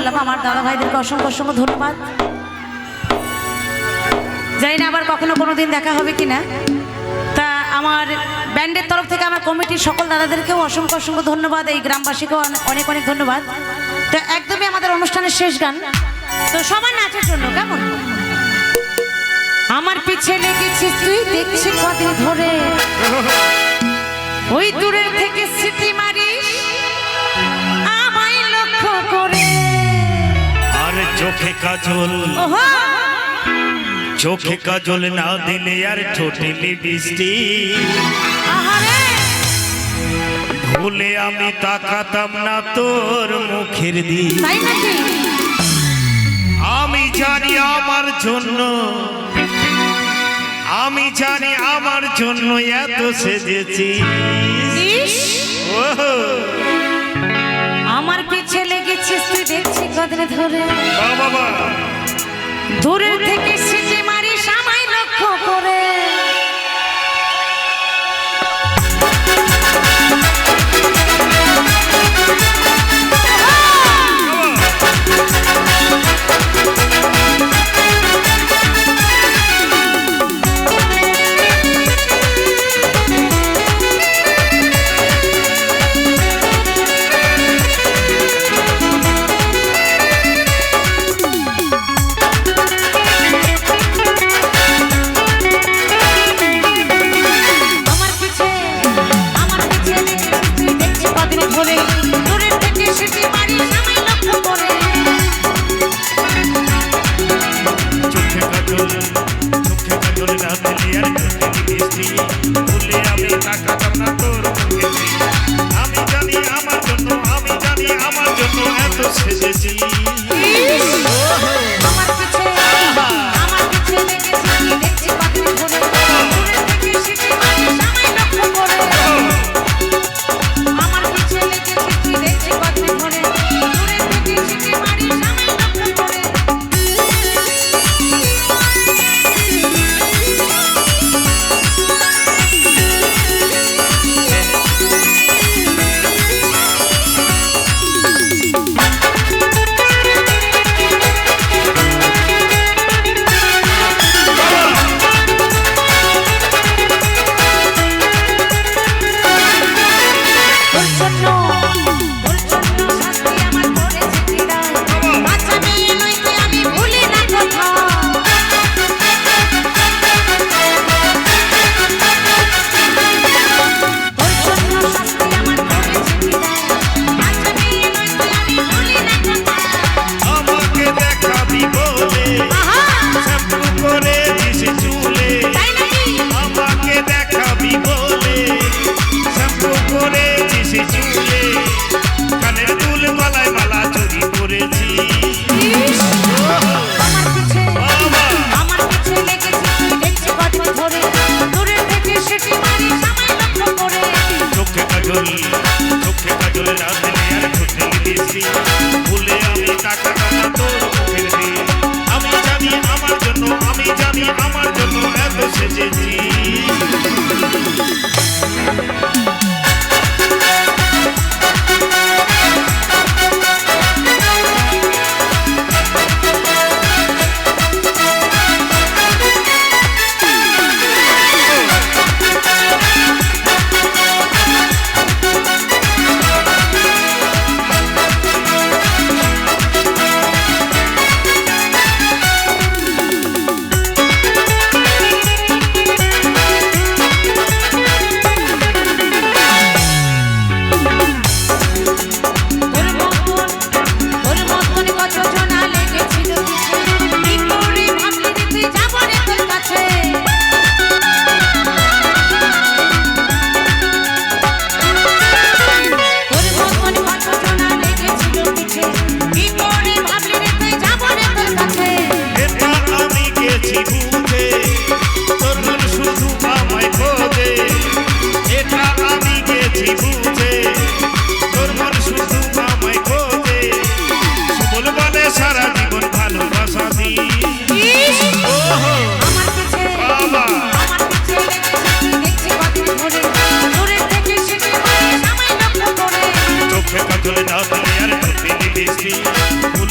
করলাম। আমার দাদা ভাইদেরকে অসংখ্য অসংখ্য ধন্যবাদ। জানি না আবার কখনো কোনো দিন দেখা হবে কিনা। তা আমার ব্যান্ডের তরফ থেকে আমার কমিটির সকল দাদাদেরকেও অসংখ্য অসংখ্য ধন্যবাদ, এই গ্রামবাসীকেও অনেক অনেক ধন্যবাদ। তো একদমই আমাদের অনুষ্ঠানের শেষ গান, তো সবার নাচের জন্য কেমন? আমার পিছে লেগেছিস তুই দেখছি কদিন ধরে, ওই দূরের থেকে স্মৃতি মারিস আমায় লক্ষ্য করে। আর চোখে কাজল, ওহো চোখে কাজল না দিলে আর ঠোঁটে বৃষ্টি, আহারে ভুলে আমি তাকাতাম না তোর মুখের দিকে। তাই নাকি? আমি জানি আমার জন্য, আমি জানি আমার জন্য এত সেজেছি। ইস, আমার পিছে লেগেছিস তুই দেখছি কদিন ধরে, বাবা দূরের থেকে স্মৃতি মারিস আমায় লক্ষ্য করে।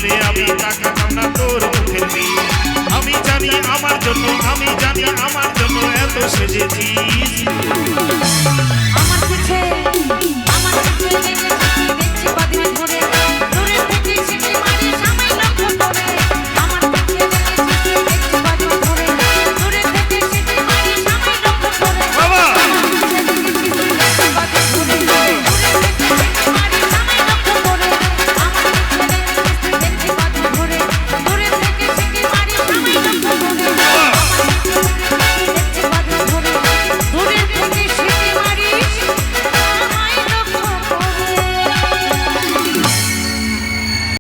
দিলে আমি তাকাতাম না তোর মুখের দিকে আমি জানি আমার জন্য এত সেজেছিস আমার পিছে